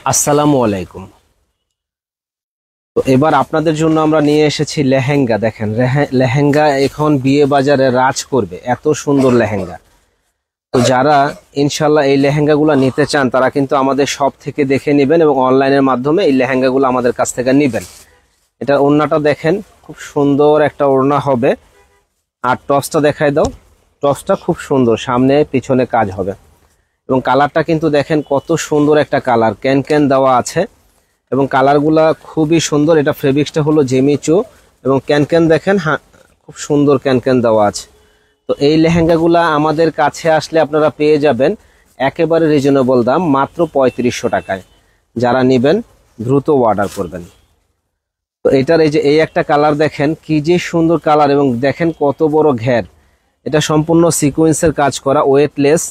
আসসালামু আলাইকুম। তো এবার আপনাদের জন্য আমরা নিয়ে এসেছি লেহেঙ্গা। দেখেন লেহেঙ্গা এখন বিয়ে বাজারে রাজ করবে, এত সুন্দর লেহেঙ্গা। তো যারা ইনশাল্লাহ এই লেহেঙ্গাগুলো নিতে চান তারা কিন্তু আমাদের শপ থেকে দেখে নেবেন এবং অনলাইনের মাধ্যমে এই লেহেঙ্গাগুলো আমাদের কাছ থেকে নেবেন। এটার ওড়নাটা দেখেন, খুব সুন্দর একটা ওড়না হবে। আর টপসটা দেখাই দাও। টপসটা খুব সুন্দর, সামনে পিছনে কাজ হবে এবং কালারটা কিন্তু দেখেন কত সুন্দর একটা কালার, ক্যান ক্যান দেওয়া আছে এবং কালারগুলা খুবই সুন্দর। এটা ফেব্রিক্সটা হলো জেমিচু এবং ক্যান দেখেন, হ্যাঁ খুব সুন্দর ক্যান দেওয়া আছে। তো এই লেহেঙ্গাগুলা আমাদের কাছে আসলে আপনারা পেয়ে যাবেন একেবারে রিজনেবল দাম, মাত্র ৩৫০০ টাকায়। যারা নেবেন দ্রুত অর্ডার করবেন। তো এটার এই একটা কালার দেখেন, কি যে সুন্দর কালার এবং দেখেন কত বড় ঘের। এটা সম্পূর্ণ সিকোয়েন্সের কাজ করা, ওয়েটলেস,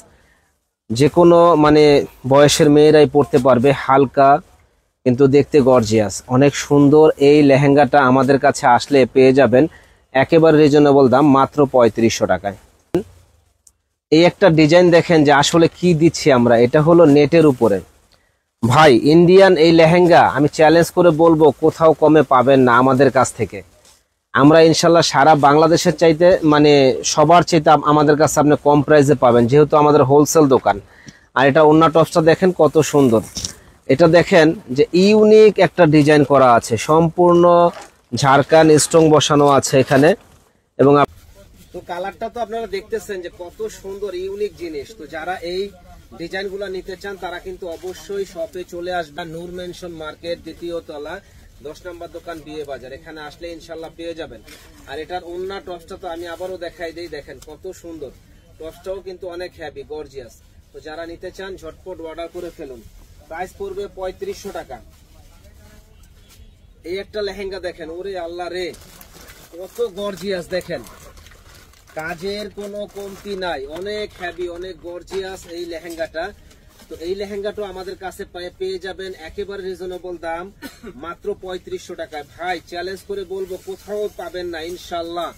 যে কোনো মানে বয়সের মেয়েরাই পরতে পারবে। হালকা কিন্তু দেখতে গর্জিয়াস, অনেক সুন্দর। এই লেহেঙ্গাটা আমাদের কাছে আসলে পেয়ে যাবেন একেবারে রিজনেবল দাম, মাত্র ৩৫০০ টাকায়। এই একটা ডিজাইন দেখেন যে আসলে কি দিচ্ছি আমরা, এটা হলো নেটের উপরে। ভাই ইন্ডিয়ান এই লেহেঙ্গা আমি চ্যালেঞ্জ করে বলবো কোথাও কমে পাবেন না আমাদের কাছ থেকে। আমরা ইনশাল্লাহ সারা বাংলাদেশের চাইতে মানে সবার চাইতে আমাদের কাছে আপনি কম প্রাইসে পাবেন, যেহেতু আমাদের হোলসেল দোকান। আর এটা ওড়না টপসটা দেখেন কত সুন্দর। এটা দেখেন যে ইউনিক একটা ডিজাইন করা আছে, সম্পূর্ণ ঝাড়খান স্টোন বসানো আছে এখানে। এবং তো কালারটা তো আপনারা দেখতেছেন যে কত সুন্দর ইউনিক জিনিস। তো যারা এই ডিজাইনগুলো নিতে চান তারা কিন্তু অবশ্যই শপে চলে আসবেন। নূর মেনশন মার্কেট, দ্বিতীয় তলা, 10 নম্বর দোকান, বিয়ে বাজার। এখানে আসলে ইনশাল্লাহ পেয়ে যাবেন। আর এটার ওড়না টপসটা তো আমি আবারও দেখাই দিই, দেখেন কত সুন্দর। টপসটাও কিন্তু অনেক হ্যাভি গর্জিয়াস। তো যারা নিতে চান ঝটপট অর্ডার করে ফেলুন। প্রাইস পড়বে ৩৫০০ টাকা। এই একটা লেহেঙ্গা দেখেন, ওরে আল্লাহ রে, কত গর্জিয়াস। দেখেন কাজের কোনো কমতি নাই, অনেক হ্যাভি, অনেক গর্জিয়াস এই লেহেঙ্গাটা। তো এই লেহেঙ্গাটা আমাদের কাছে পেয়ে যাবেন একেবারে রিজনেবল দাম, মাত্র ৩৫০০ টাকায়। ভাই চ্যালেঞ্জ করে বলবো কোথাও পাবেন না ইনশাল্লাহ।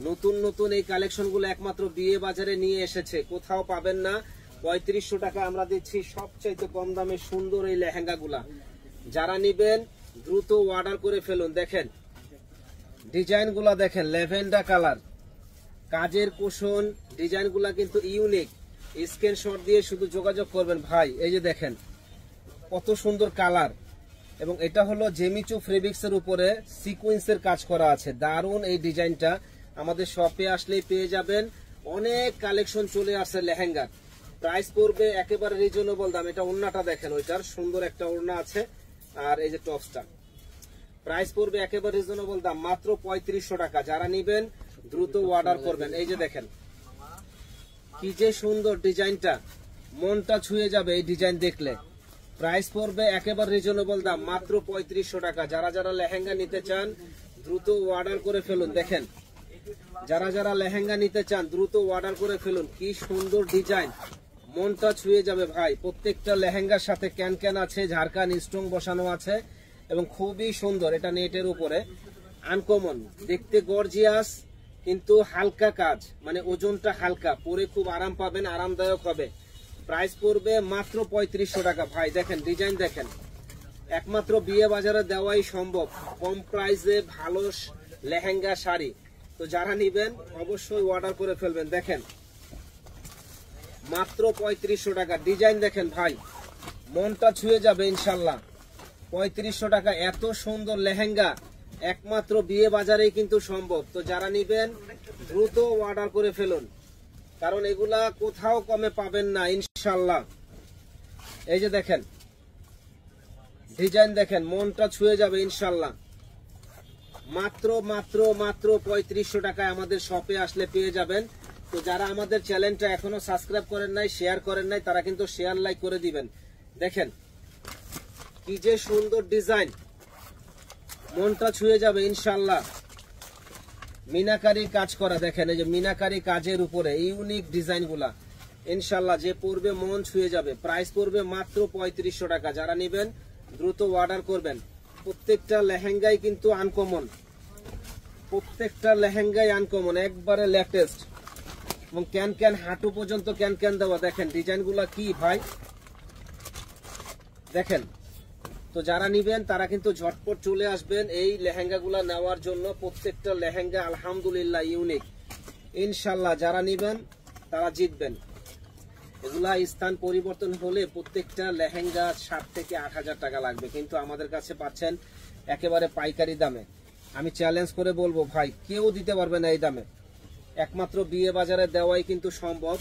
নতুন নতুন এই কালেকশনগুলো একমাত্র বিয়ে বাজারে নিয়ে এসেছে, কোথাও পাবেন না। ৩৫০০ টাকা আমরা দিচ্ছি সবচাইতে কম দামে সুন্দর এই লেহেঙ্গাগুলা। যারা নিবেন দ্রুত অর্ডার করে ফেলুন। দেখেন ডিজাইনগুলা দেখেন, ল্যাভেন্ডার কালার, কাজের কুশন, ডিজাইনগুলা কিন্তু ইউনিক। স্ক্রিনশট দিয়ে শুধু যোগাযোগ করবেন। ভাই এই যে দেখেন কত সুন্দর কালার এবং এটা হলো জেমিচু ফেব্রিক্সের উপরে সিকোয়েন্সের কাজ করা আছে। দারুন এই ডিজাইনটা, আমাদের শপে আসলেই পেয়ে যাবেন। অনেক কালেকশন চলে আসছে লেহেঙ্গার। প্রাইস পড়বে একেবারে রিজনেবল দাম। এটা ওড়নাটা দেখেন, ওইটার সুন্দর একটা ওড়না আছে। আর এই যে টপসটা, প্রাইস পড়বে একেবারে রিজনেবল দাম, মাত্র ৩৫০০ টাকা। যারা নিবেন দ্রুত অর্ডার করবেন। এই যে দেখেন কি যে সুন্দর ডিজাইনটা, মনটা ছুঁয়ে যাবে এই ডিজাইন দেখলে। প্রাইস পড়বে একেবারে রিজনেবল দাম, মাত্র ৩৫০০ টাকা। যারা যারা লেহেঙ্গা নিতে চান দ্রুত অর্ডার করে ফেলুন। দেখেন যারা যারা লেহেঙ্গা নিতে চান দ্রুত অর্ডার করে ফেলুন। কি সুন্দর ডিজাইন, মনটা ছুঁয়ে যাবে ভাই। প্রত্যেকটা লেহেঙ্গার সাথে ক্যান আছে, ঝাড়খান স্টোন বসানো আছে এবং খুবই সুন্দর। এটা নেটের উপরে, আনকমন, দেখতে গর্জিয়াস কিন্তু হালকা কাজ, মানে ওজনটা হালকা, পরে খুব আরাম পাবেন, আরামদায়ক হবে। প্রাইস পড়বে মাত্র ৩৫০০ টাকা। ভাই দেখেন ডিজাইন দেখেন, একমাত্র বিয়ে বাজারে দেওয়াই সম্ভব কম প্রাইসে ভালো লেহেঙ্গা শাড়ি। তো যারা নিবেন অবশ্যই অর্ডার করে ফেলবেন। দেখেন মাত্র ৩৫০০ টাকা। ডিজাইন দেখেন ভাই, মনটা ছুঁয়ে যাবে ইনশাল্লাহ। ৩৫০০ টাকা এত সুন্দর লেহেঙ্গা একমাত্র বিয়ে বাজারেই কিন্তু সম্ভব। তো যারা নিবেন দ্রুত অর্ডার করে ফেলুন, কারণ এগুলা কোথাও কমে পাবেন না ইনশাল্লাহ। এই যে দেখেন ডিজাইন দেখেন, মনটা ছুঁয়ে যাবে ইনশাল্লাহ। মাত্র মাত্র মাত্র ৩৫০০ টাকায় আমাদের শপে আসলে পেয়ে যাবেন। তো যারা আমাদের চ্যানেলটা এখনো সাবস্ক্রাইব করেন নাই, শেয়ার করেন নাই, তারা কিন্তু শেয়ার লাইক করে দিবেন। দেখেন কি যে সুন্দর ডিজাইন, মনটা ছুঁয়ে যাবে ইনশাল্লাহ। মিনাকারি কাজ করা, দেখেন এই যে মিনাকারি কাজের উপরে ইউনিক ডিজাইন গুলা, ইনশাল্লাহ যে পড়বে মন ছুঁয়ে যাবে। প্রাইস পড়বে মাত্র ৩৫০০ টাকা। যারা নিবেন দ্রুত অর্ডার করবেন। প্রত্যেকটা লেহেঙ্গাই কিন্তু আনকমন, প্রত্যেকটা লেহেঙ্গাই আনকমন, একবারে লেটেস্ট এবং ক্যান হাঁটু পর্যন্ত ক্যান দেওয়া। দেখেন ডিজাইন গুলা কি ভাই, দেখেন তো যারা নিবেন তারা কিন্তু ঝটপট চলে আসবেন এই লেহেঙ্গাগুলা নেওয়ার জন্য। প্রত্যেকটা লেহেঙ্গা আলহামদুলিল্লাহ ইউনিক, ইনশাল্লাহ যারা নিবেন তারা জিতবেন। এগুলা স্থান পরিবর্তন হলে প্রত্যেকটা লেহেঙ্গা 7 থেকে 8,000 টাকা লাগবে, কিন্তু আমাদের কাছে পাচ্ছেন একেবারে পাইকারি দামে। আমি চ্যালেঞ্জ করে বলবো ভাই, কেউ দিতে পারবে না এই দামে, একমাত্র বিয়ে বাজারে দেওয়াই কিন্তু সম্ভব।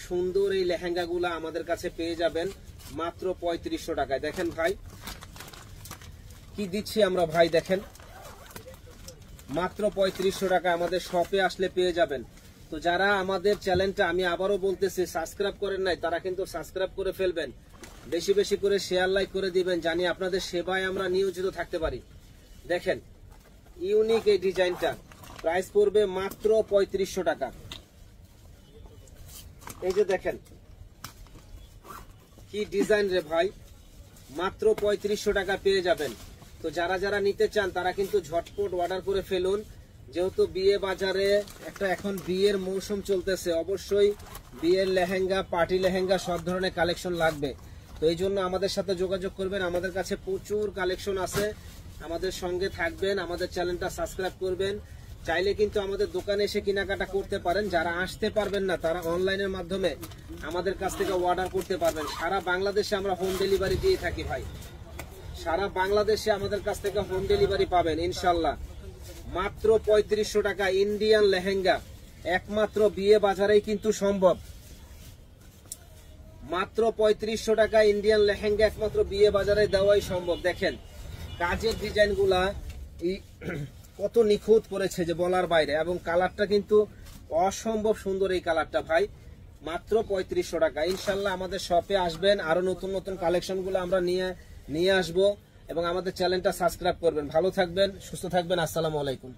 সুন্দর এই লেহেঙ্গাগুলা আমাদের কাছে পেয়ে যাবেন মাত্র 3500 টাকায়। দেখেন ভাই কি দিচ্ছি আমরা, ভাই দেখেন মাত্র 3500 টাকা আমাদের শপে আসলে পেয়ে যাবেন। তো যারা আমাদের চ্যানেলটা, আমি আবারও বলতেছি, সাবস্ক্রাইব করেন নাই তারা কিন্তু সাবস্ক্রাইব করে ফেলবেন, বেশি বেশি করে শেয়ার লাইক করে দিবেন, জানি আপনাদের সেবায় আমরা নিয়োজিত থাকতে পারি। দেখেন ইউনিক এই ডিজাইনটা, প্রাইস পড়বে মাত্র 3500 টাকা। এই যে দেখেন কি ডিজাইন রে ভাই, মাত্র 3500 টাকা পেয়ে যাবেন। তো যারা যারা নিতে চান তারা কিন্তু ঝটপট অর্ডার করে ফেলুন, যেহেতু বিয়ে বাজারে একটা এখন বিয়ের মৌসুম চলতেছে, অবশ্যই বিয়ের লেহেঙ্গা, পার্টি লেহেঙ্গা সব ধরনের কালেকশন লাগবে। তো এই জন্য আমাদের সাথে যোগাযোগ করবেন, আমাদের কাছে প্রচুর কালেকশন আছে। আমাদের সঙ্গে থাকবেন, আমাদের চ্যানেলটা সাবস্ক্রাইব করবেন। চাইলে কিন্তু আমাদের দোকানে এসে কেনাকাটা করতে পারেন। যারা আসতে পারবেন না তারা অনলাইনের মাধ্যমে আমাদের কাছ থেকে অর্ডার করতে পারবেন। সারা বাংলাদেশে আমরা হোম ডেলিভারি দিয়ে থাকি ভাই, সারা বাংলাদেশে আমাদের কাছ থেকে হোম ডেলিভারি পাবেন ইনশাল্লাহ। মাত্র 3500 টাকা ইন্ডিয়ান লেহেঙ্গা, একমাত্র বিয়ে বাজারেই কিন্তু সম্ভব। মাত্র 3500 টাকা ইন্ডিয়ান লেহেঙ্গা একমাত্র বিয়ে বাজারে দেওয়াই সম্ভব। দেখেন কাজের ডিজাইন গুলা কত নিখুঁত করেছে যে বলার বাইরে, এবং কালারটা কিন্তু অসম্ভব সুন্দর এই কালারটা ভাই। মাত্র 3500 টাকা। ইনশাল্লাহ আমাদের শপে আসবেন, আরো নতুন নতুন কালেকশন গুলো আমরা নিয়ে আসবো, এবং আমাদের চ্যানেলটা সাবস্ক্রাইব করবেন। ভালো থাকবেন, সুস্থ থাকবেন, আসসালামু আলাইকুম।